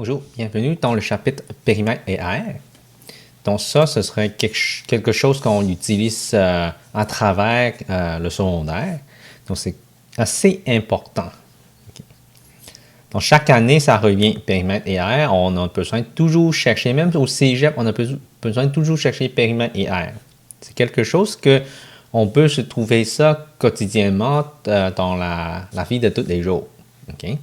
Bonjour, bienvenue dans le chapitre périmètre et aire. Donc ça, ce serait quelque chose qu'on utilise à travers le secondaire. Donc c'est assez important. Okay. Donc chaque année, ça revient périmètre et aire. On a besoin de toujours chercher, même au cégep, on a besoin de toujours chercher périmètre et aire. C'est quelque chose que on peut se trouver ça quotidiennement dans la vie de tous les jours. Okay?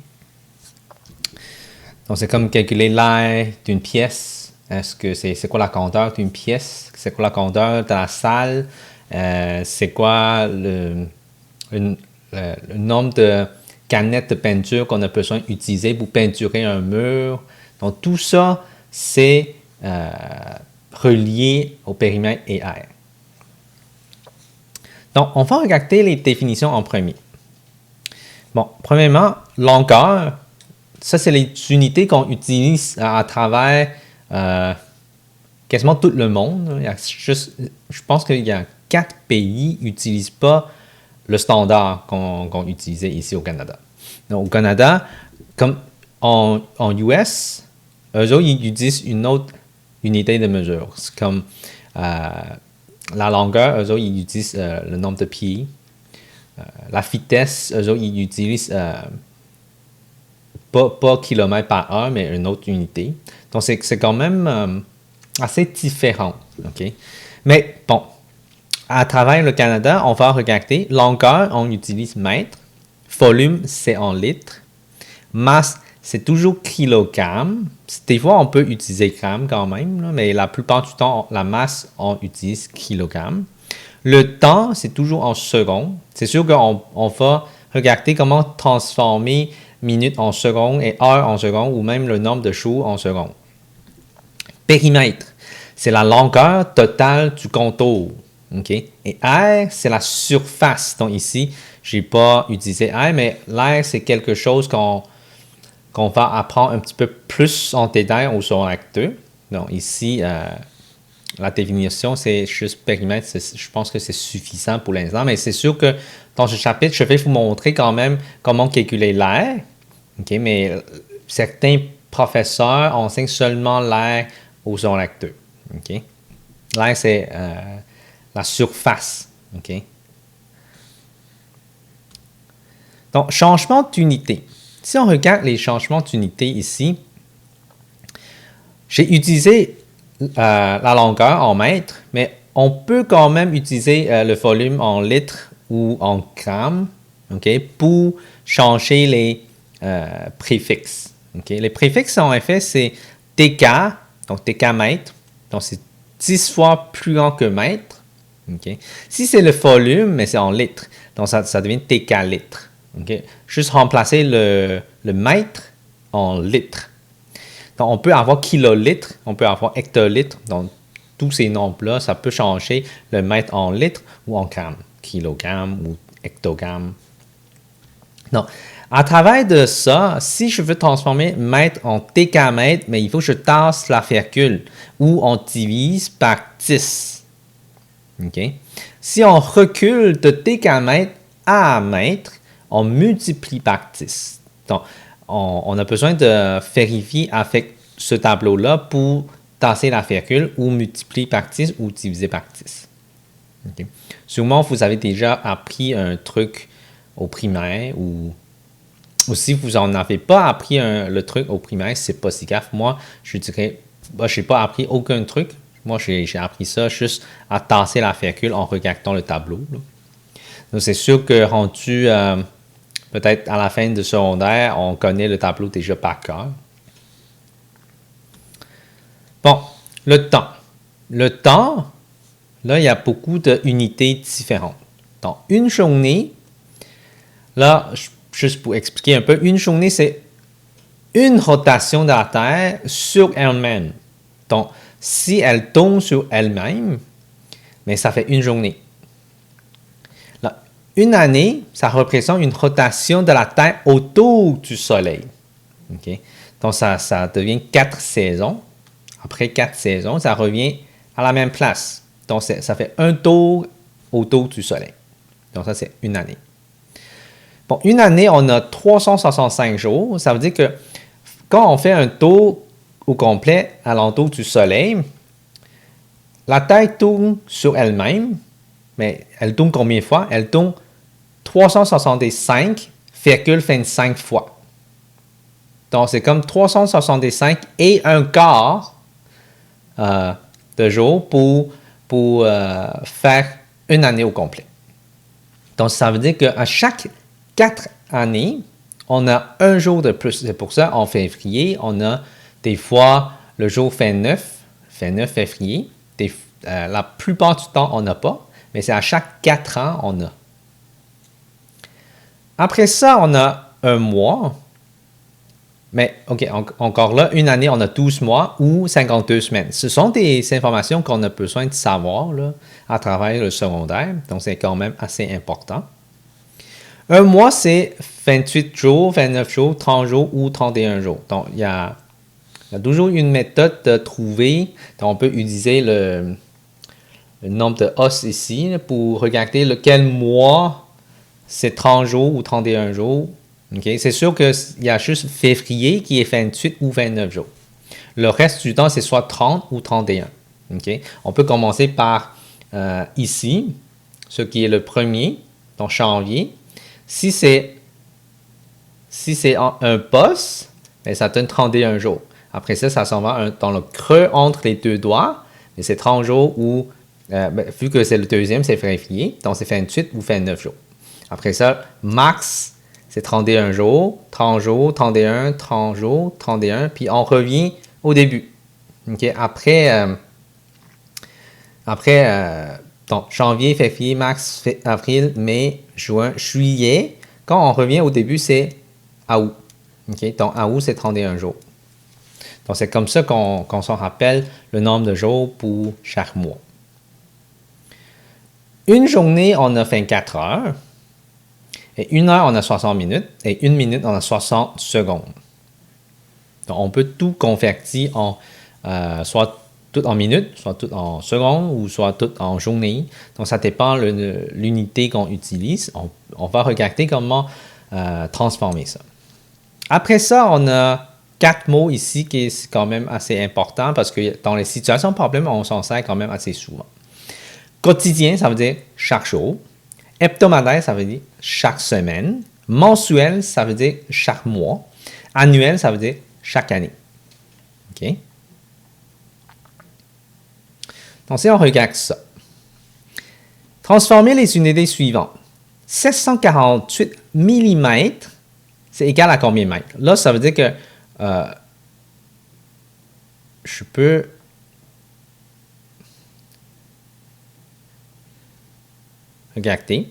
Donc, c'est comme calculer l'aire d'une pièce. Est-ce que c'est quoi la grandeur d'une pièce? C'est quoi la grandeur de la salle? C'est quoi le nombre de canettes de peinture qu'on a besoin d'utiliser pour peinturer un mur? Donc, tout ça, c'est relié au périmètre et aire. Donc, on va regarder les définitions en premier. Bon, premièrement, longueur. Ça, c'est les unités qu'on utilise à travers quasiment tout le monde. Il y a je pense qu'il y a 4 pays qui n'utilisent pas le standard qu'on utilisait ici au Canada. Donc, au Canada, comme en US, eux autres, ils utilisent une autre unité de mesure. C'est comme la longueur, eux autres, ils utilisent le nombre de pieds. La vitesse, eux autres, ils utilisent pas kilomètre par heure, mais une autre unité. Donc, c'est quand même assez différent. Okay? Mais bon, à travers le Canada, on va regarder. Longueur, on utilise mètre. Volume, c'est en litres. Masse, c'est toujours kilogramme. Des fois, on peut utiliser gramme quand même, là, mais la plupart du temps, la masse, on utilise kilogramme. Le temps, c'est toujours en secondes. C'est sûr qu'on va regarder comment transformer minutes en secondes et heures en secondes, ou même le nombre de jours en secondes. Périmètre, c'est la longueur totale du contour. Okay? Et aire, c'est la surface. Donc ici, je n'ai pas utilisé aire, mais l'aire, c'est quelque chose qu'on va apprendre un petit peu plus en détail au secondaire 2. Donc ici, la définition, c'est juste périmètre. Je pense que c'est suffisant pour l'instant, mais c'est sûr que dans ce chapitre, je vais vous montrer quand même comment calculer l'aire. Okay, mais certains professeurs enseignent seulement l'aire au secondaire 2. Okay? L'aire, c'est la surface. Okay? Donc, changement d'unité. Si on regarde les changements d'unité ici, j'ai utilisé la longueur en mètres, mais on peut quand même utiliser le volume en litres ou en grammes, okay, pour changer les préfixes. Okay. Les préfixes, en effet, c'est TK, donc TK mètre, donc c'est 10 fois plus grand que mètre. Okay. Si c'est le volume, mais c'est en litres, donc ça devient TK litres. Okay. Juste remplacer le mètre en litres. Donc, on peut avoir kilolitres, on peut avoir hectolitres. Donc, tous ces nombres-là, ça peut changer le mètre en litres ou en grammes. Kilogramme ou hectogramme. Donc, à travers de ça, si je veux transformer mètre en décamètre, mais il faut que je tasse la virgule ou on divise par 10. Okay? Si on recule de décamètre à mètre, on multiplie par 10. Donc, on a besoin de vérifier avec ce tableau-là pour tasser la virgule ou multiplier par 10 ou diviser par 10. Okay. Sûrement, vous avez déjà appris un truc au primaire ou si vous n'en avez pas appris le truc au primaire, c'est pas si grave. Moi, je dirais, je n'ai pas appris aucun truc. Moi, j'ai appris ça juste à tasser la virgule en regardant le tableau. Là. Donc, c'est sûr que rendu peut-être à la fin de secondaire, on connaît le tableau déjà par cœur. Bon, le temps. Le temps, là, il y a beaucoup d'unités différentes. Donc, une journée, là, juste pour expliquer un peu, une journée, c'est une rotation de la Terre sur elle-même. Donc, si elle tourne sur elle-même, mais ça fait une journée. Là, une année, ça représente une rotation de la Terre autour du Soleil. Okay? Donc, ça devient 4 saisons. Après 4 saisons, ça revient à la même place. Donc, ça fait un tour autour du Soleil. Donc, ça, c'est une année. Bon, une année, on a 365 jours. Ça veut dire que quand on fait un tour au complet alentour du Soleil, la Terre tourne sur elle-même, mais elle tourne combien de fois? Elle tourne 365,25 fois. Donc, c'est comme 365 et un quart de jours pour faire une année au complet. Donc, ça veut dire qu'à chaque 4 années, on a un jour de plus. C'est pour ça, en février, on a des fois le jour fait 9 février. La plupart du temps, on n'a pas, mais c'est à chaque 4 ans, on a. Après ça, on a un mois. Mais, OK, encore là, une année, on a 12 mois ou 52 semaines. Ce sont des informations qu'on a besoin de savoir là, à travers le secondaire. Donc, c'est quand même assez important. Un mois, c'est 28 jours, 29 jours, 30 jours ou 31 jours. Donc, il y a toujours une méthode de trouver. Donc, on peut utiliser le nombre de os ici pour regarder lequel mois c'est 30 jours ou 31 jours. Okay? C'est sûr qu'il y a juste février qui est 28 ou 29 jours. Le reste du temps, c'est soit 30 ou 31. Okay? On peut commencer par ici, ce qui est le premier, donc janvier. Si c'est un poste, ben, ça donne 31 jours. Après ça, ça s'en va dans le creux entre les deux doigts. Et c'est 30 jours ou, vu que c'est le deuxième, c'est février, donc c'est 28 ou 29 jours. Après ça, max, c'est 31 jours, 30 jours, 31, 30 jours, 31, puis on revient au début. Okay? Après, donc, janvier, février, mars, avril, mai, juin, juillet. Quand on revient au début, c'est août. Okay? Donc, août, c'est 31 jours. Donc, c'est comme ça qu'on s'en rappelle le nombre de jours pour chaque mois. Une journée, on a 24 heures. Et une heure, on a 60 minutes. Et une minute, on a 60 secondes. Donc, on peut tout convertir en soit tout en minutes, soit tout en secondes ou soit tout en journée. Donc, ça dépend de l'unité qu'on utilise. On va regarder comment transformer ça. Après ça, on a 4 mots ici qui est quand même assez important parce que dans les situations de problème, on s'en sert quand même assez souvent. Quotidien, ça veut dire chaque jour. Hebdomadaire, ça veut dire chaque semaine. Mensuel, ça veut dire chaque mois. Annuel, ça veut dire chaque année. OK? Donc, si on regarde ça, transformer les unités suivantes. 748 mm, c'est égal à combien de mètres? Là, ça veut dire que je peux regarder.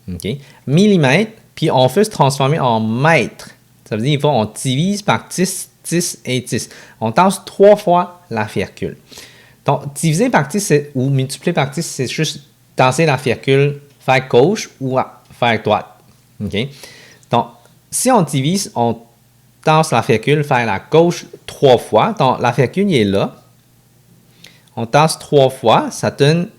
OK? Millimètres, puis on veut se transformer en mètres. Ça veut dire qu'on divise par 10, 10 et 10. On tasse 3 fois la virgule. Donc, diviser par 10 ou multiplier par 10, c'est juste tasser la virgule, faire gauche ou faire droite. Okay? Donc, si on divise, on tasse la virgule, faire la gauche 3 fois. Donc, la virgule est là. On tasse 3 fois, ça donne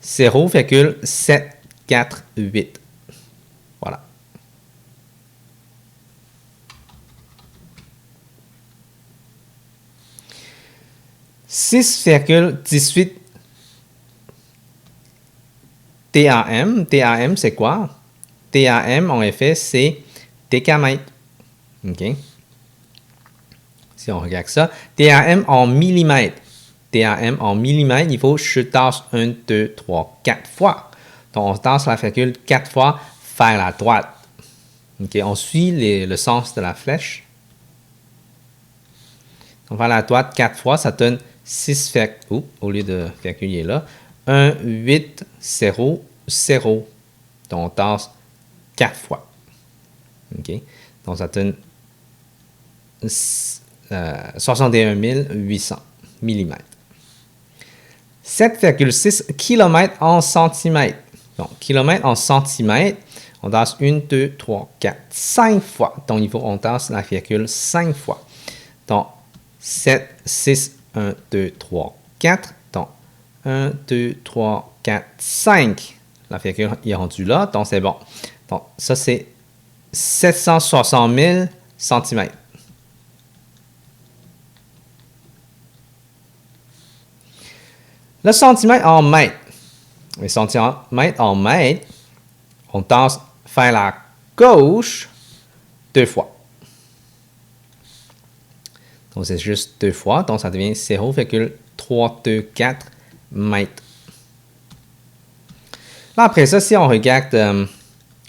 0,748. Voilà. « 6,18 TAM. TAM, c'est quoi? TAM, en effet, c'est décamètre. OK? Si on regarde ça, TAM en millimètres. TAM en millimètres, il faut que je tasse 1, 2, 3, 4 fois. Donc, on tasse la virgule 4 fois, faire la droite. OK? On suit le sens de la flèche. On va à la droite 4 fois, ça donne 6, au lieu de virgule là, 1, 8, 0, 0. Donc, on tasse 4 fois. OK? Donc, ça donne 61 800 mm. 7,6 km en centimètres. Donc, kilomètre en centimètres, on tasse 1, 2, 3, 4, 5 fois. Donc, il faut on tasse la virgule 5 fois. Donc, 7, 6, 1, 2, 3, 4. Donc, 1, 2, 3, 4, 5. La virgule est rendue là, donc c'est bon. Donc, ça, c'est 760 centimètres. Le centimètre en mètres. Les centimètres en mètres, on tente vers la gauche 2 fois. Donc, c'est juste 2 fois. Donc, ça devient 0,324 mètres. Là, après ça, si on regarde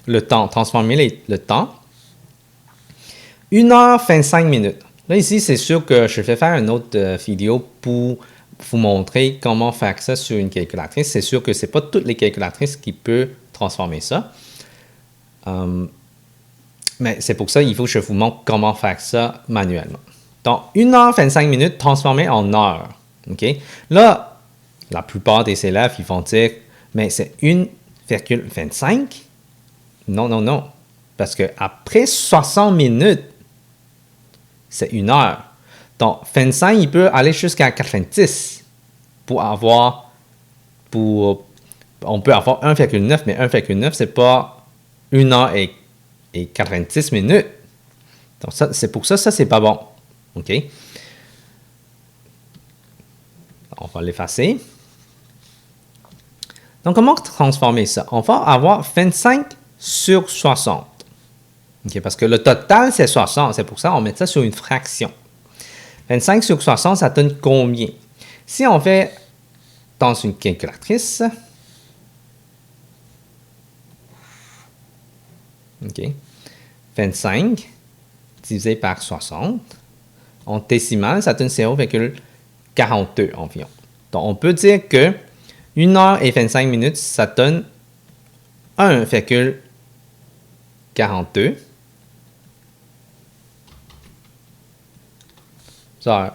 le temps, transformer le temps, 1 heure 25 minutes. Là, ici, c'est sûr que je vais faire une autre vidéo pour vous montrer comment faire ça sur une calculatrice. C'est sûr que ce n'est pas toutes les calculatrices qui peuvent transformer ça. Mais c'est pour ça qu'il faut que je vous montre comment faire ça manuellement. Donc, 1 heure 25 minutes transformé en heure. Okay? Là, la plupart des élèves, ils vont dire, mais c'est 1,25? Non, non, non. Parce qu'après 60 minutes, c'est 1 heure. Donc, 25, il peut aller jusqu'à 90 pour avoir, on peut avoir 1,9, mais 1,9, c'est pas 1 heure et 90 minutes. Donc, c'est pour ça, ça, c'est pas bon. OK? On va l'effacer. Donc, comment transformer ça? On va avoir 25 sur 60. Okay? Parce que le total, c'est 60. C'est pour ça qu'on met ça sur une fraction. 25 sur 60, ça donne combien? Si on fait dans une calculatrice, okay, 25 divisé par 60, en décimal, ça donne 0,42 environ. Donc, on peut dire que 1 heure et 25 minutes, ça donne 1,42 heures.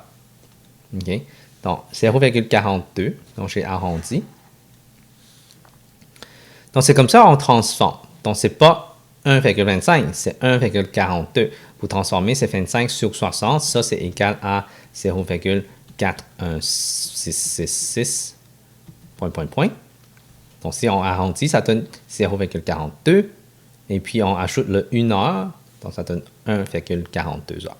OK? Donc, 0,42. Donc, j'ai arrondi. Donc, c'est comme ça qu'on transforme. Donc, ce n'est pas 1,25, c'est 1,42. Vous transformez, c'est 25 sur 60. Ça, c'est égal à 0,4166. Point. Donc, si on arrondit, ça donne 0,42. Et puis, on ajoute le 1 heure. Donc, ça donne 1,42 heures.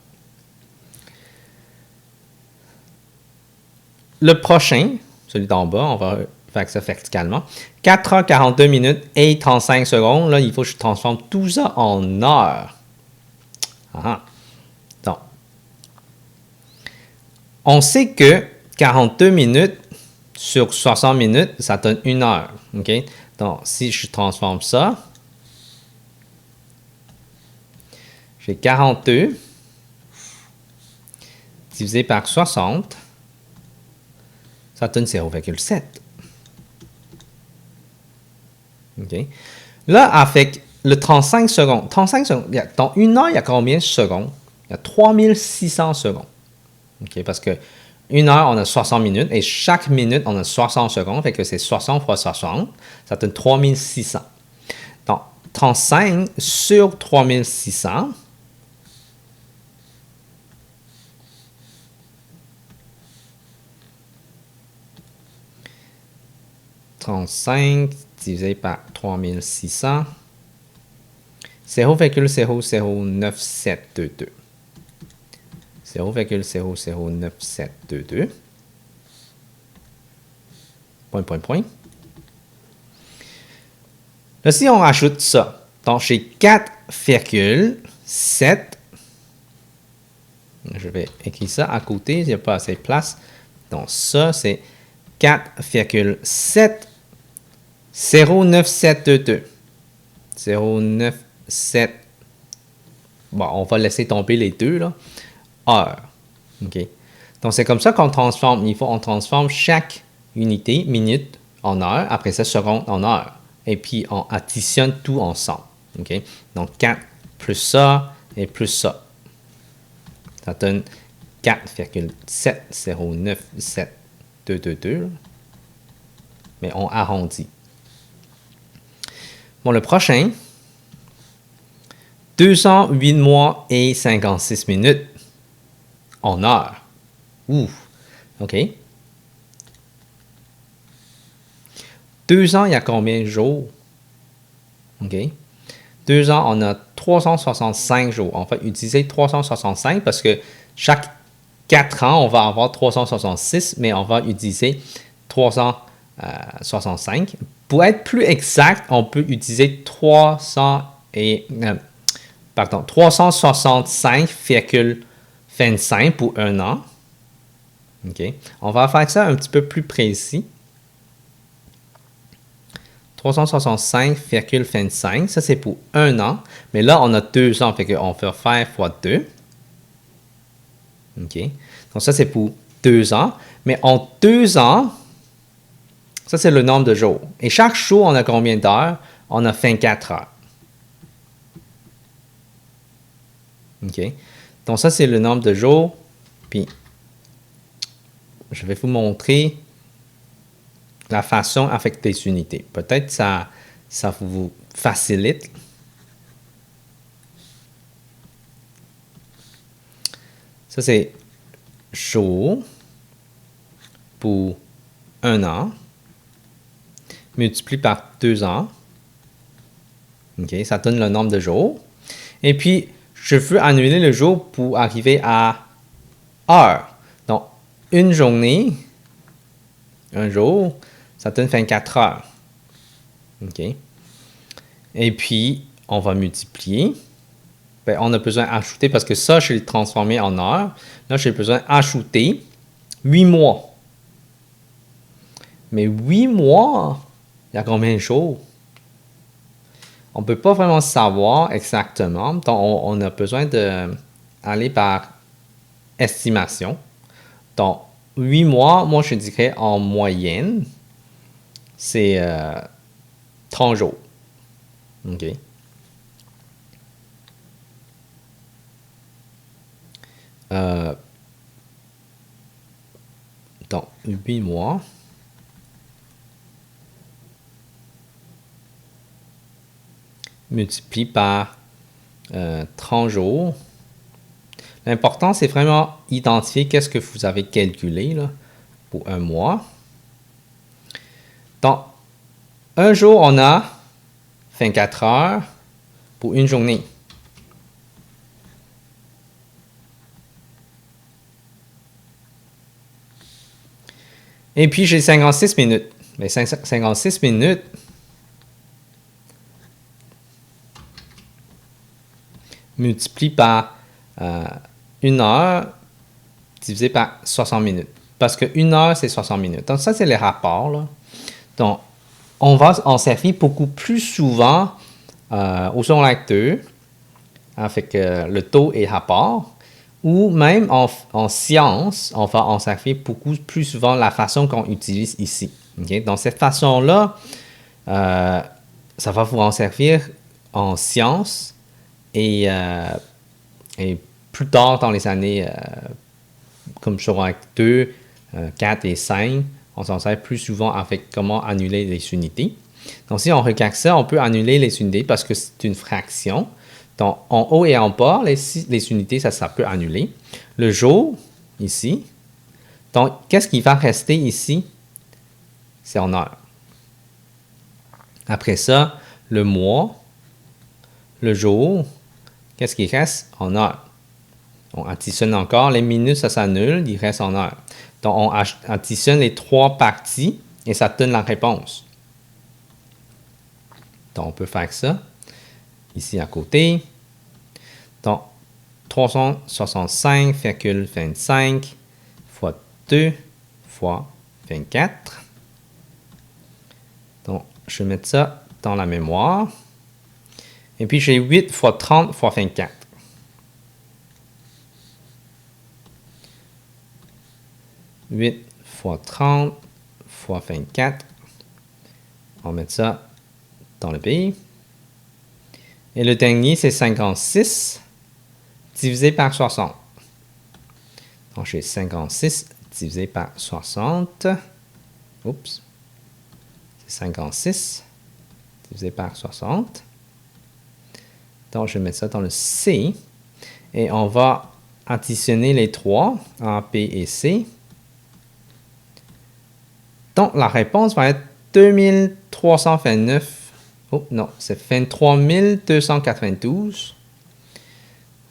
Le prochain, celui d'en bas, on va faire ça verticalement. 4 heures 42 minutes et 35 secondes. Là, il faut que je transforme tout ça en heures. Donc, on sait que 42 minutes sur 60 minutes, ça donne 1 heure. Okay? Donc, si je transforme ça, j'ai 42 divisé par 60, ça donne 0,7. Okay? Là, avec le 35 secondes, dans 1 heure, il y a combien de secondes? Il y a 3600 secondes. Okay? Parce que 1 heure, on a 60 minutes et chaque minute, on a 60 secondes. Fait que c'est 60 fois 60. Ça donne 3600. Donc, 35 sur 3600. Divisé par 3600. 0,00972. 0,00972. Point. Là, si on rajoute ça, donc j'ai 4,7. Je vais écrire ça à côté, il n'y a pas assez de place. Donc ça, c'est 4,7 09722. 097. Bon, on va laisser tomber les deux, là. Heure. OK. Donc, c'est comme ça qu'on transforme. On transforme chaque unité, minute, en heure. Après ça, seconde en heure. Et puis, on additionne tout ensemble. OK. Donc, 4 plus ça et plus ça. Ça donne 4,709722. Mais on arrondit. Bon, le prochain, 208 mois et 56 minutes en heure. Ouf, OK. 2 ans, il y a combien de jours? OK. 2 ans, on a 365 jours. On va utiliser 365 parce que chaque 4 ans, on va avoir 366, mais on va utiliser 365. Pour être plus exact, on peut utiliser 365,25 pour un an. OK. On va faire ça un petit peu plus précis. 365,25, ça c'est pour un an. Mais là, on a 2 ans, fait qu'on peut faire fois 2. OK. Donc ça, c'est pour 2 ans. Mais en 2 ans, ça c'est le nombre de jours. Et chaque jour, on a combien d'heures? On a 24 heures. OK. Donc ça, c'est le nombre de jours. Puis, je vais vous montrer la façon avec des unités. Peut-être ça vous facilite. Ça, c'est jour pour un an, multiplié par 2 ans. OK, ça donne le nombre de jours. Et puis, je veux annuler le jour pour arriver à heure. Donc, une journée, un jour, ça donne 24 heures. OK. Et puis, on va multiplier. Ben, on a besoin d'ajouter, parce que ça, je l'ai transformé en heures. Là, j'ai besoin d'ajouter 8 mois. Mais 8 mois, il y a combien de jours? On ne peut pas vraiment savoir exactement. Donc, on a besoin d'aller par estimation. Donc, 8 mois, moi, je dirais en moyenne, c'est 30 jours. OK. Donc, 8 mois. Multiplie par 30 jours. L'important, c'est vraiment identifier qu'est-ce que vous avez calculé là, pour un mois. Donc, un jour, on a 24 heures pour une journée. Et puis, j'ai 56 minutes. Mais 56 minutes, multiplie par 1 heure divisé par 60 minutes. Parce que 1 heure, c'est 60 minutes. Donc, ça, c'est les rapports. Là. Donc, on va en servir beaucoup plus souvent au secondaire 2 avec le taux et rapport. Ou même en sciences, on va en servir beaucoup plus souvent la façon qu'on utilise ici. Okay? Donc, cette façon-là, ça va vous en servir en sciences et plus tard dans les années comme secondaire 2, 4 et 5, on s'en sert plus souvent avec comment annuler les unités. Donc, si on regarde ça, on peut annuler les unités parce que c'est une fraction. Donc, en haut et en bas, les unités, ça peut annuler. Le jour, ici. Donc, qu'est-ce qui va rester ici? C'est en heure. Après ça, le mois, le jour, qu'est-ce qui reste? En heure. On additionne encore. Les minutes, ça s'annule, il reste en heure. Donc, on additionne les 3 parties et ça donne la réponse. Donc, on peut faire ça. Ici à côté. Donc, 365,25 fois 2 fois 24. Donc, je vais mettre ça dans la mémoire. Et puis, j'ai 8 fois 30 fois 24. 8 fois 30 fois 24. On va mettre ça dans le B. Et le dernier, c'est 56 divisé par 60. Donc, j'ai 56 divisé par 60. Oups. C'est 56 divisé par 60. Donc, je vais mettre ça dans le C. Et on va additionner les 3, A, B et C. Donc, la réponse va être 2329 Oh non, c'est 23 292.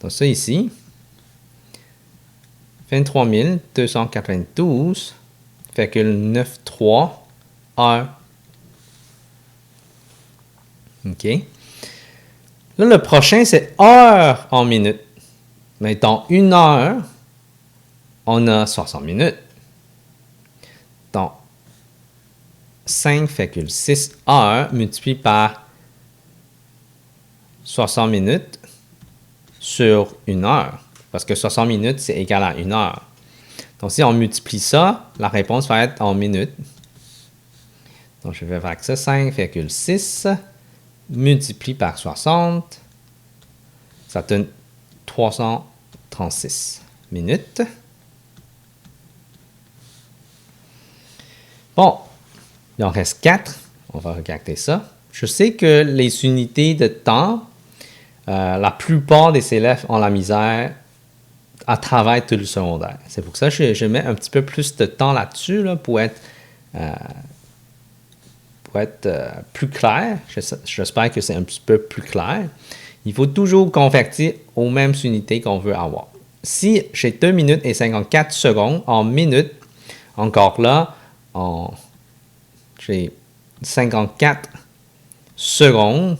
Donc ça ici. 23 292,93 heures. OK. Là, le prochain, c'est heure en minutes. Mais dans une heure, on a 60 minutes. Donc, 5,6 heures multiplié par 60 minutes sur une heure. Parce que 60 minutes, c'est égal à une heure. Donc, si on multiplie ça, la réponse va être en minutes. Donc, je vais faire ça. 5,6 multiplié par 60. Ça donne 336 minutes. Bon, il en reste 4. On va regarder ça. Je sais que les unités de temps, la plupart des élèves ont la misère à travers tout le secondaire. C'est pour ça que je mets un petit peu plus de temps là-dessus là, pour être plus clair. J'espère que c'est un petit peu plus clair. Il faut toujours convertir aux mêmes unités qu'on veut avoir. Si j'ai 2 minutes et 54 secondes en minutes, encore là, j'ai 54 secondes.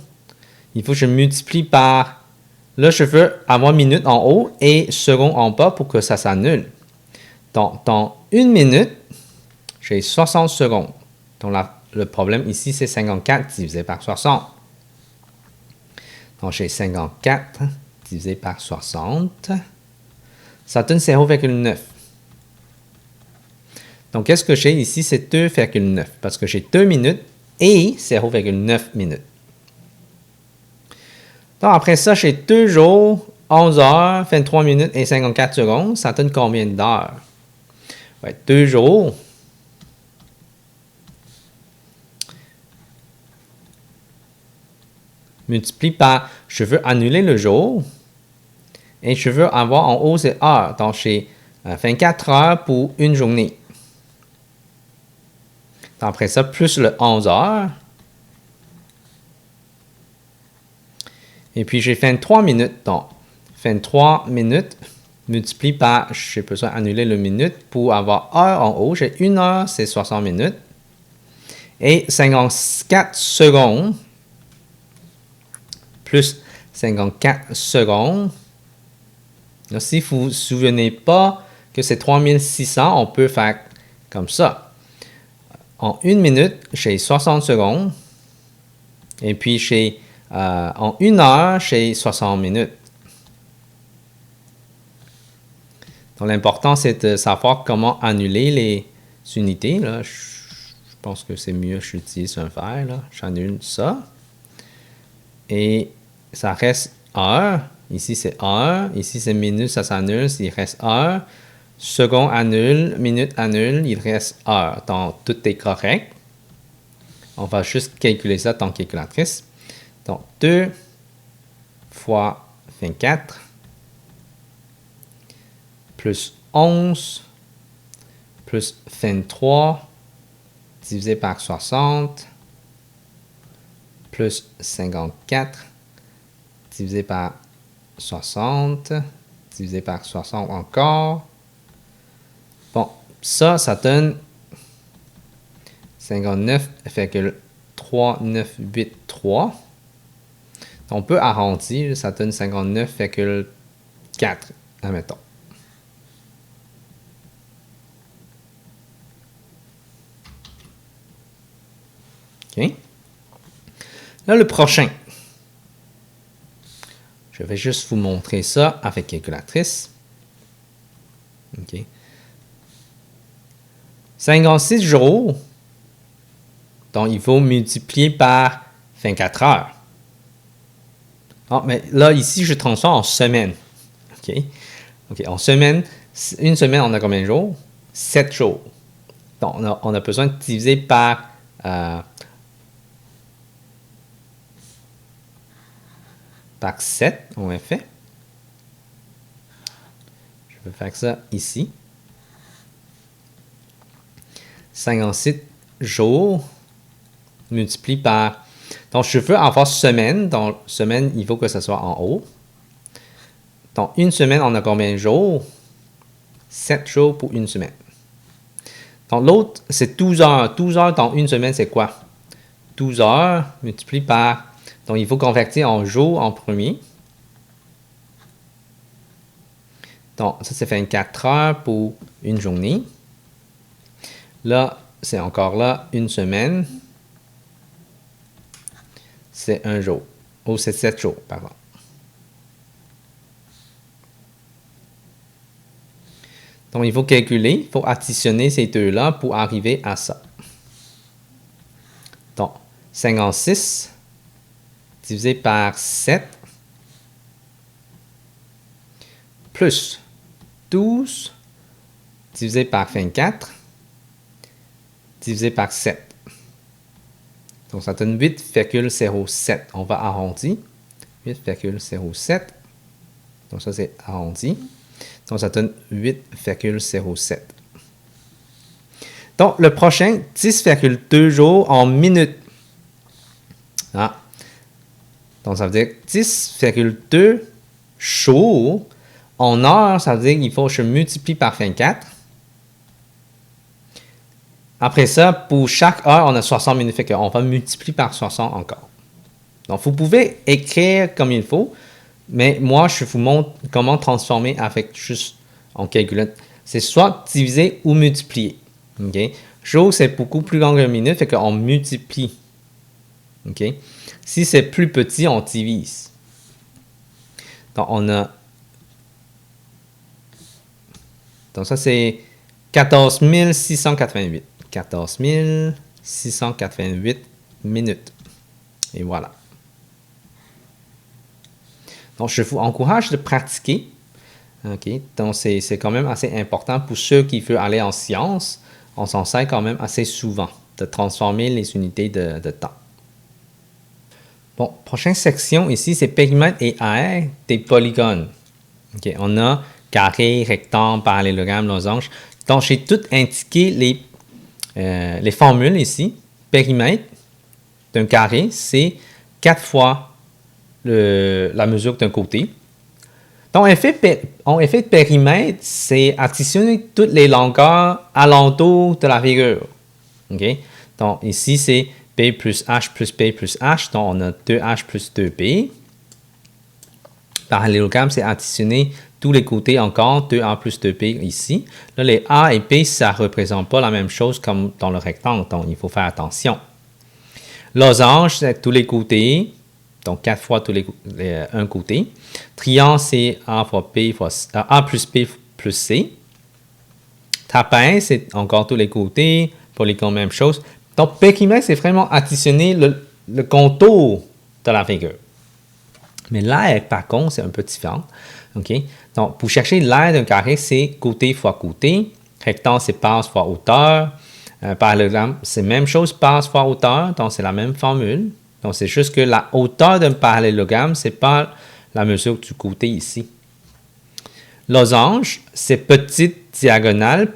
Il faut que je multiplie par... Là, je veux avoir minutes en haut et secondes en bas pour que ça s'annule. Donc, dans une minute, j'ai 60 secondes. Donc, le problème ici, c'est 54 divisé par 60. Donc, j'ai 54 divisé par 60. Ça donne 0,9. Donc, qu'est-ce que j'ai ici? C'est 2,9 parce que j'ai 2 minutes et 0,9 minutes. Donc, après ça, j'ai 2 jours, 11 heures, 23 minutes et 54 secondes. Ça donne combien d'heures? Ouais, 2 jours. Multiplie par, je veux annuler le jour. Et je veux avoir en haut, c'est heures. Donc, j'ai 24 heures pour une journée. Donc, après ça, plus le 11 heures. Et puis, j'ai 23 minutes. Donc, 23 minutes multiplié par, j'ai besoin d'annuler le minute pour avoir heure en haut. J'ai 1 heure, c'est 60 minutes. Et 54 secondes plus 54 secondes. Donc, si vous ne vous souvenez pas que c'est 3600, on peut faire comme ça. En 1 minute, j'ai 60 secondes. Et puis, en 1 heure, j'ai 60 minutes. Donc, l'important, c'est de savoir comment annuler les unités. Là, je pense que c'est mieux que j'utilise un fer. J'annule ça. Et ça reste heure. Ici, c'est heure. Ici, c'est minute, ça s'annule. Il reste heure. Seconde annule. Minute annule. Il reste heure. Donc, tout est correct. On va juste calculer ça dans la calculatrice. Donc, 2 fois 24 plus 11 plus 23 divisé par 60 plus 54 divisé par 60 divisé par 60 encore. Bon, ça donne 59,3983. On peut arrondir, ça donne 59,4, admettons. OK. Là, le prochain. Je vais juste vous montrer ça avec calculatrice. OK. 56 jours. Donc, il faut multiplier par 24 heures. Ah, mais là, ici, je transforme en semaine. OK. OK. En semaine, une semaine, on a combien de jours? 7 jours. Donc, on a besoin de diviser par 7, on va faire. Je vais faire ça ici. 56 jours multiplié par Donc, je veux avoir semaine. Donc, semaine, il faut que ce soit en haut. Donc, une semaine, on a combien de jours? 7 jours pour une semaine. Donc, l'autre, c'est 12 heures. 12 heures dans une semaine, c'est quoi? 12 heures multiplié par... Donc, il faut convertir en jours en premier. Donc, ça fait 24 heures pour une journée. Là, c'est encore là, une semaine. C'est un jour. Ou c'est 7 jours, pardon. Donc, il faut calculer, il faut additionner ces deux-là pour arriver à ça. Donc, 56 divisé par 7 plus 12 divisé par 24 divisé par 7. Donc, ça donne 8,07. On va arrondir. 8,07. Donc, ça, c'est arrondi. Donc, ça donne 8,07. Donc, le prochain, 10,2 jours en minutes. Ah. Donc, ça veut dire 10,2 jours en heures. Ça veut dire qu'il faut que je multiplie par 24. Après ça, pour chaque heure, on a 60 minutes. Fait qu'on va multiplier par 60 encore. Donc, vous pouvez écrire comme il faut. Mais moi, je vous montre comment transformer avec juste en calculette. C'est soit diviser ou multiplier. OK? Jour, c'est beaucoup plus grand que minute, fait qu'on multiplie. OK? Si c'est plus petit, on divise. Donc, on a... Donc, ça, c'est 14 688. 14 688 minutes. Et voilà. Donc, je vous encourage de pratiquer. OK? Donc, c'est quand même assez important pour ceux qui veulent aller en sciences. On s'en sert quand même assez souvent de transformer les unités de temps. Bon, prochaine section ici, c'est périmètre et aire des polygones. OK? On a carré, rectangle, parallélogramme, losange. Donc, j'ai tout indiqué les formules ici. Périmètre d'un carré, c'est 4 fois la mesure d'un côté. Donc, en effet de périmètre, c'est additionner toutes les longueurs alentour de la figure. Okay? Donc, ici, c'est B plus H plus B plus H. Donc, on a 2H plus 2B. Parallélogramme, c'est additionner tous les côtés encore, 2A plus 2B ici. Là, les A et B, ça ne représente pas la même chose comme dans le rectangle. Donc, il faut faire attention. Losange, c'est tous les côtés. Donc, 4 fois un côté. Triangle, c'est A fois B fois A plus B plus C. Trapèze, c'est encore tous les côtés. Polygone, même chose. Donc, périmètre, c'est vraiment additionner le contour de la figure. Mais l'aire, par contre, c'est un peu différent. Okay? Donc, pour chercher l'aire d'un carré, c'est côté fois côté. Rectangle, c'est base fois hauteur. Parallélogramme, c'est la même chose, base fois hauteur. Donc, c'est la même formule. Donc, c'est juste que la hauteur d'un parallélogramme, ce n'est pas la mesure du côté ici. Losange, c'est petite diagonale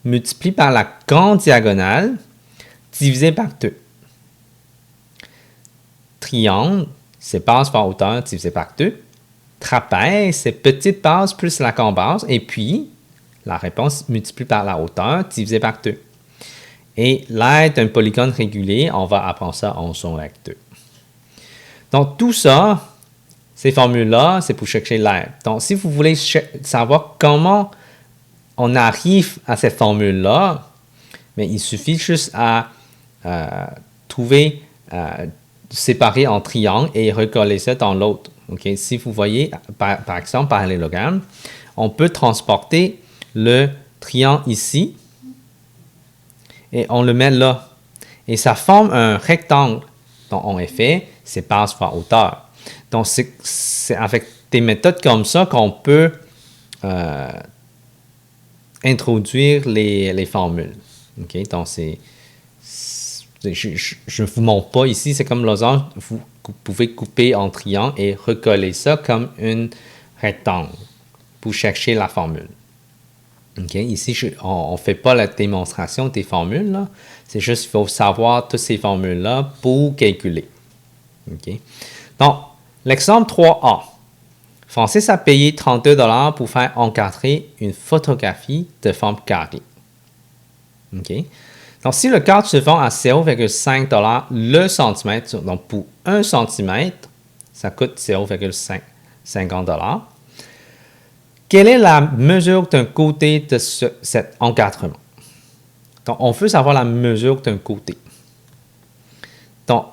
multipliée par la grande diagonale divisé par 2. Triangle, c'est base fois hauteur divisé par 2. Trapèze, c'est petite base plus la grande base. Et puis, la réponse multipliée par la hauteur divisé par 2. Et l'aire d'un polygone régulier, on va apprendre ça en secondaire 2. Donc, tout ça, ces formules-là, c'est pour chercher l'aire. Donc, si vous voulez savoir comment on arrive à cette formule-là, mais il suffit juste à trouver, séparer en triangle et recoller ça dans l'autre. Okay? Si vous voyez, par exemple, parallélogramme, on peut transporter le triangle ici et on le met là. Et ça forme un rectangle. Donc, en effet, c'est base fois hauteur. Donc, c'est avec des méthodes comme ça qu'on peut introduire les formules. Okay? Donc, je ne vous montre pas ici, c'est comme losange. Vous pouvez couper en triangle et recoller ça comme un rectangle pour chercher la formule. Okay? Ici, on ne fait pas la démonstration des formules. C'est juste qu'il faut savoir toutes ces formules-là pour calculer. OK? Donc, l'exemple 3A. Francis a payé 32 $ pour faire encadrer une photographie de forme carrée. OK? Donc, si le cadre se vend à 0,5 $ le centimètre, donc pour 1 cm, ça coûte 0,50 $. Quelle est la mesure d'un côté de cet encadrement? Donc, on veut savoir la mesure d'un côté. Donc,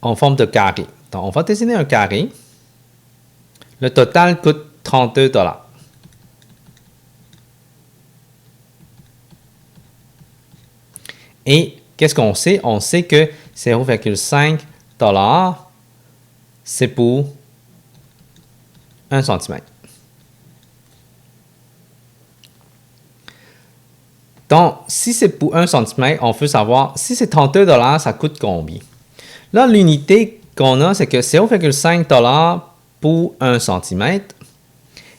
en forme de carré. Donc, on va dessiner un carré. Le total coûte 32 $. Et qu'est-ce qu'on sait? On sait que 0,5 $, c'est pour 1 cm. Donc, si c'est pour 1 cm, on veut savoir si c'est 32 $, ça coûte combien? Là, l'unité qu'on a, c'est que 0,5 $ pour 1 cm.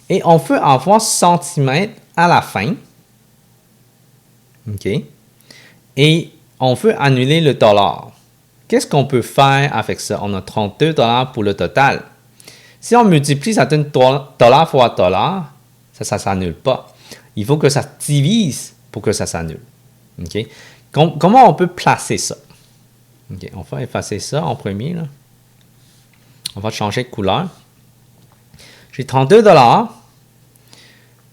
Et on veut avoir centimètre à la fin. OK? Et on veut annuler le dollar. Qu'est-ce qu'on peut faire avec ça? On a 32 $ pour le total. Si on multiplie, ça donne dollar fois dollar. Ça ne s'annule pas. Il faut que ça divise pour que ça s'annule. OK? Comment on peut placer ça? OK, on va effacer ça en premier. Là. On va changer de couleur. J'ai 32 $.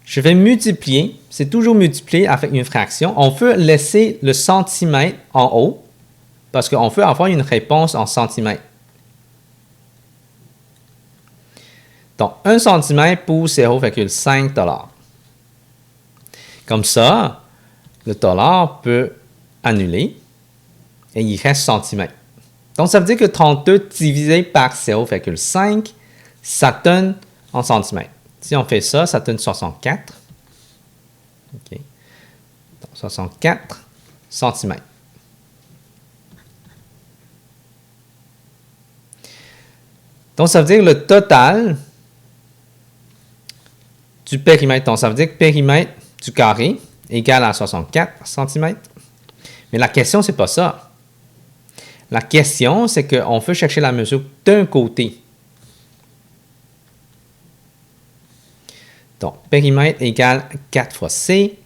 Je vais multiplier. C'est toujours multiplié avec une fraction. On veut laisser le centimètre en haut parce qu'on veut avoir une réponse en centimètres. Donc, 1 cm pour 0,5 $. Comme ça, le dollar peut annuler et il reste centimètre. Donc, ça veut dire que 32 divisé par 0,5, ça donne en centimètres. Si on fait ça, ça donne 64. OK. Donc, 64 centimètres. Donc, ça veut dire que le total du périmètre. Donc, ça veut dire que périmètre du carré égale à 64 cm. Mais la question, ce n'est pas ça. La question, c'est qu'on veut chercher la mesure d'un côté. Donc, périmètre égale 4 fois C.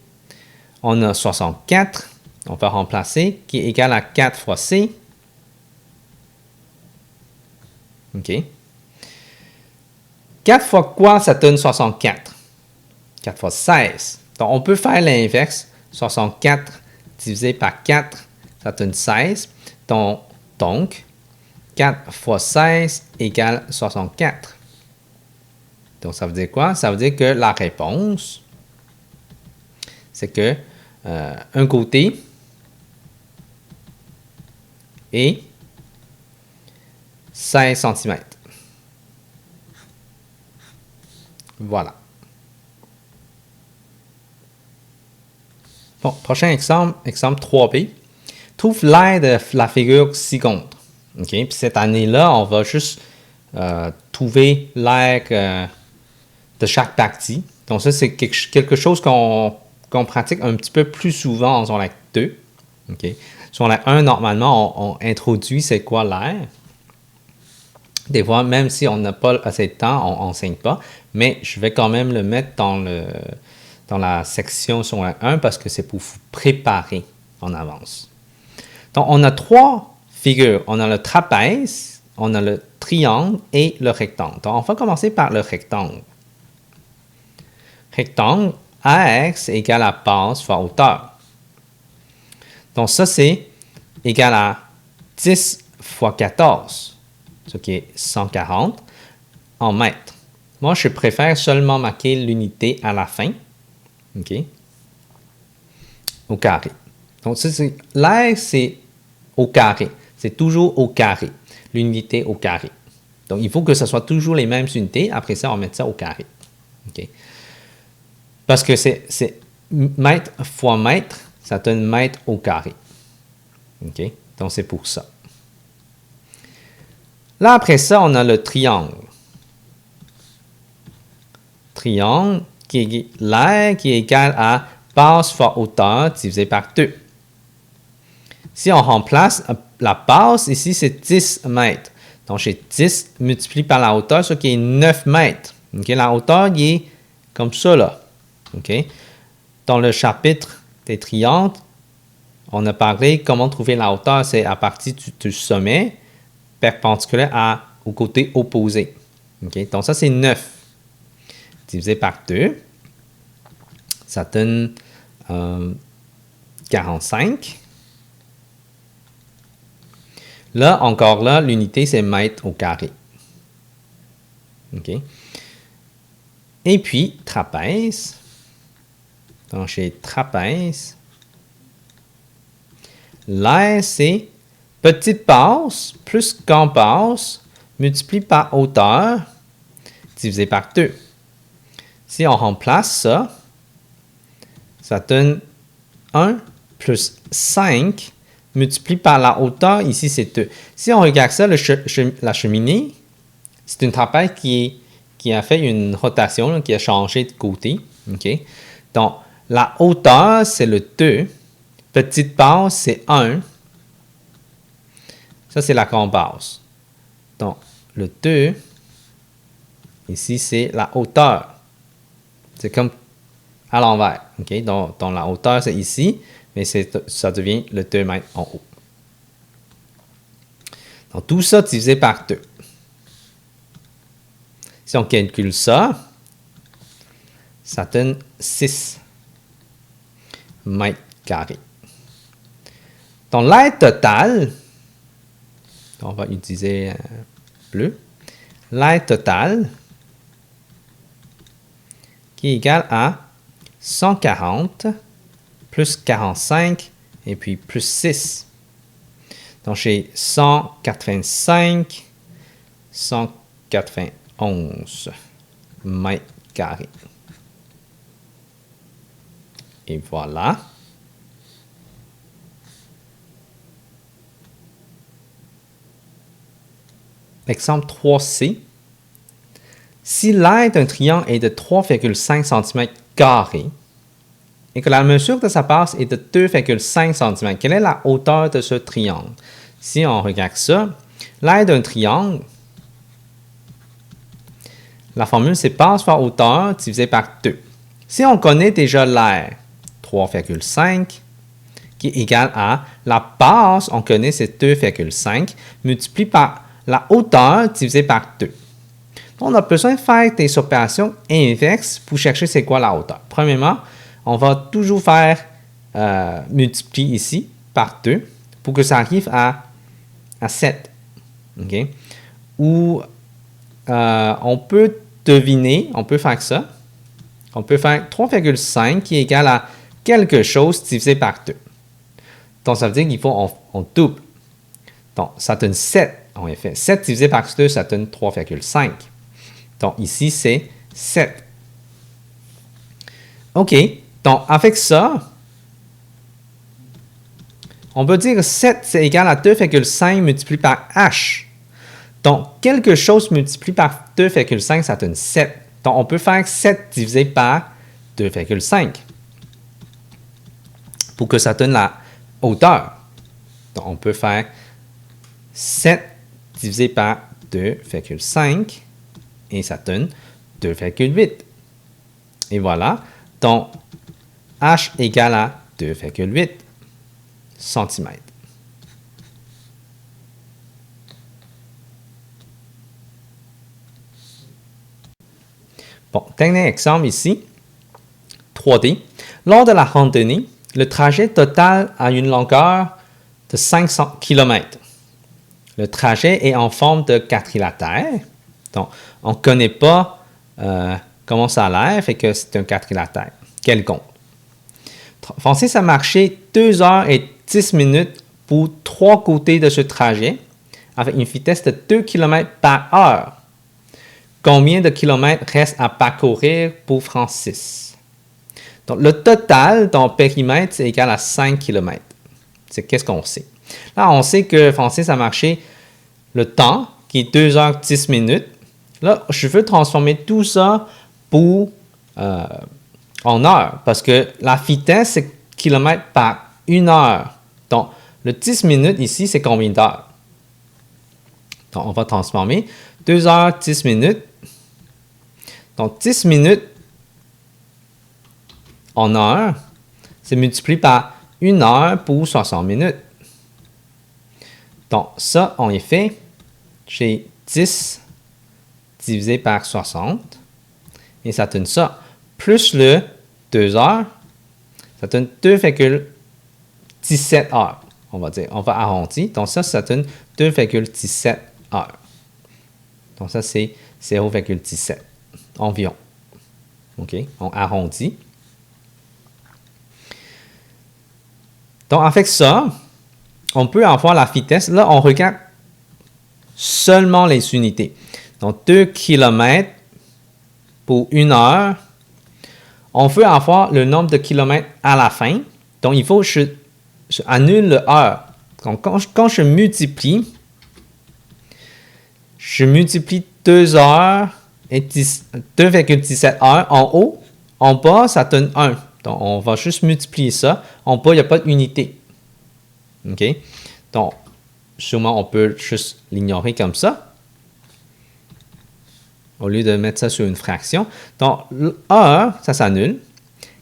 On a 64. On va remplacer, qui est égal à 4 fois C. OK. 4 fois quoi, ça donne 64? 4 fois 16. Donc, on peut faire l'inverse. 64 divisé par 4, ça donne 16. Donc, 4 fois 16 égale 64. Donc, ça veut dire quoi? Ça veut dire que la réponse, c'est que un côté est 16 cm. Voilà. Bon, prochain exemple, exemple 3B. Trouve l'aire de la figure ci-contre. OK? Puis cette année-là, on va juste trouver l'aire de chaque partie. Donc ça, c'est quelque chose qu'on pratique un petit peu plus souvent en secondaire 2. OK? Secondaire 1, normalement, on introduit c'est quoi l'aire. Des fois, même si on n'a pas assez de temps, on n'enseigne pas. Mais je vais quand même le mettre dans la section secondaire 1 parce que c'est pour vous préparer en avance. Donc, on a 3 figures. On a le trapèze, on a le triangle et le rectangle. Donc, on va commencer par le rectangle. Rectangle, AX égale à base fois hauteur. Donc, ça, c'est égal à 10 fois 14, ce qui est 140 en mètres. Moi, je préfère seulement marquer l'unité à la fin. OK? Au carré. Donc, l'aire, c'est au carré. C'est toujours au carré. L'unité au carré. Donc, il faut que ce soit toujours les mêmes unités. Après ça, on met ça au carré. OK? Parce que c'est mètre fois mètre, ça donne mètre au carré. OK? Donc, c'est pour ça. Là, après ça, on a le triangle. Triangle, qui est l'aire qui est égal à base fois hauteur divisé par 2. Si on remplace la base, ici, c'est 10 mètres. Donc, j'ai 10 multiplié par la hauteur, ce qui est 9 mètres. Okay? La hauteur, il est comme ça, là. Okay? Dans le chapitre des triangles, on a parlé comment trouver la hauteur. C'est à partir du sommet perpendiculaire au côté opposé. Okay? Donc, ça, c'est 9. Divisé par 2, ça donne 45. Là, encore là, l'unité, c'est mètre au carré. OK? Et puis, trapèze. Donc, j'ai trapèze. L'air, c'est petite base plus grande base multiplié par hauteur divisé par 2. Si on remplace ça, ça donne 1 plus 5 multiplié par la hauteur, ici c'est 2. Si on regarde ça, la cheminée, c'est une trapèze qui a fait une rotation, là, qui a changé de côté. Okay? Donc, la hauteur, c'est le 2. Petite base, c'est 1. Ça, c'est la grande base. Donc, le 2, ici, c'est la hauteur. C'est comme à l'envers. Okay? Donc, la hauteur, c'est ici, mais ça devient le 2 mètres en haut. Donc, tout ça divisé par 2. Si on calcule ça, ça donne 6 mètres carrés. Donc, l'aire totale, on va utiliser bleu, l'aire totale qui est égale à 140 plus 45 et puis plus 6. Donc, j'ai 185, 191 mètres carrés. Et voilà. Exemple 3C. Si l'aire d'un triangle est de 3,5 cm et que la mesure de sa base est de 2,5 cm, quelle est la hauteur de ce triangle? Si on regarde ça, l'aire d'un triangle, la formule c'est base fois hauteur divisé par 2. Si on connaît déjà l'aire 3,5 qui est égal à la base, on connaît c'est 2,5 multiplié par la hauteur divisé par 2. On a besoin de faire des opérations inverses pour chercher c'est quoi la hauteur. Premièrement, on va toujours faire multiplier ici par 2 pour que ça arrive à 7. Okay? Ou on peut deviner, on peut faire ça. On peut faire 3,5 qui est égal à quelque chose divisé par 2. Donc, ça veut dire qu'il faut on double. Donc, ça donne 7. En effet, 7 divisé par 2, ça donne 3,5. Donc, ici, c'est 7. OK. Donc, avec ça, on peut dire que 7, c'est égal à 2,5 multiplié par h. Donc, quelque chose multiplié par 2,5, ça donne 7. Donc, on peut faire 7 divisé par 2,5 pour que ça donne la hauteur. Donc, on peut faire 7 divisé par 2,5 et ça donne 2,8. Et voilà. Donc, h égale à 2,8 cm. Bon, dernier exemple ici, 3D. Lors de la randonnée, le trajet total a une longueur de 500 km. Le trajet est en forme de quadrilatère. Donc, on ne connaît pas comment ça a l'air, fait que c'est un quadrilatère quelconque. Francis a marché 2 heures et 10 minutes pour 3 côtés de ce trajet avec une vitesse de 2 km par heure. Combien de kilomètres reste à parcourir pour Francis? Donc, le total dans le périmètre, c'est égal à 5 km. C'est qu'est-ce qu'on sait? Là, on sait que Francis a marché le temps, qui est 2 heures 10 minutes. Là, je veux transformer tout ça en heure, parce que la vitesse, c'est kilomètres par 1 heure. Donc, le 10 minutes ici, c'est combien d'heures? Donc, on va transformer 2 heures, 10 minutes. Donc, 10 minutes en heure, c'est multiplié par 1 heure pour 60 minutes. Donc, ça, on y fait, j'ai 10 divisé par 60. Et ça donne ça. Plus le 2 heures, ça donne 2,17 heures. On va dire, on va arrondir. Donc, ça donne 2,17 heures. Donc, ça, c'est 0,17 environ. OK? On arrondit. Donc, avec ça, on peut avoir la vitesse. Là, on regarde seulement les unités. Donc, 2 km pour 1 heure. On veut avoir le nombre de kilomètres à la fin. Donc, il faut que je annule le heure. Donc, quand je multiplie 2 heures et 2,17 heures en haut. En bas, ça donne 1. Donc, on va juste multiplier ça. En bas, il n'y a pas d'unité. OK? Donc, sûrement, on peut juste l'ignorer comme ça. Au lieu de mettre ça sur une fraction. Donc, heure, ça s'annule.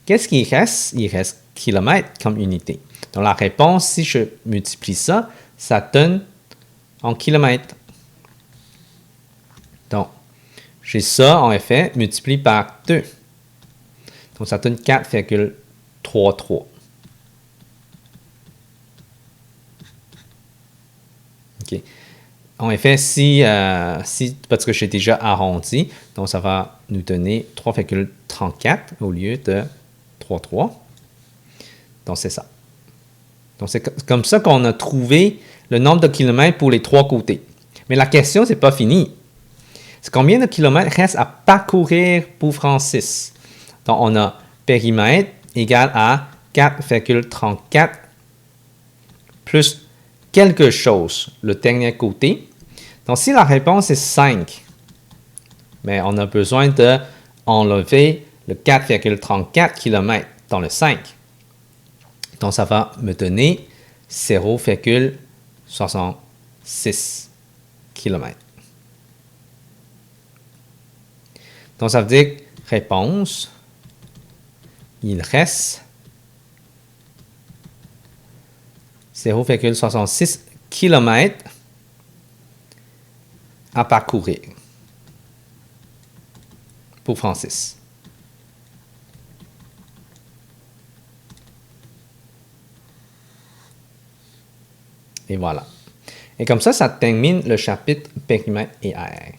Qu'est-ce qui reste? Il reste kilomètre comme unité. Donc, la réponse, si je multiplie ça, ça donne en kilomètres. Donc, j'ai ça, en effet, multiplié par 2. Donc, ça donne 4,33. OK. En effet, si parce que j'ai déjà arrondi, donc ça va nous donner 3,34 au lieu de 3,3. Donc, c'est ça. Donc, c'est comme ça qu'on a trouvé le nombre de kilomètres pour les trois côtés. Mais la question, c'est pas fini. C'est combien de kilomètres reste à parcourir pour Francis? Donc, on a périmètre égal à 4,34 plus quelque chose, le dernier côté. Donc, si la réponse est 5, mais on a besoin d'enlever le 4,34 km dans le 5. Donc, ça va me donner 0,66 km. Donc, ça veut dire réponse, il reste 0,66 km à parcourir pour Francis. Et voilà. Et comme ça termine le chapitre périmètre et aire.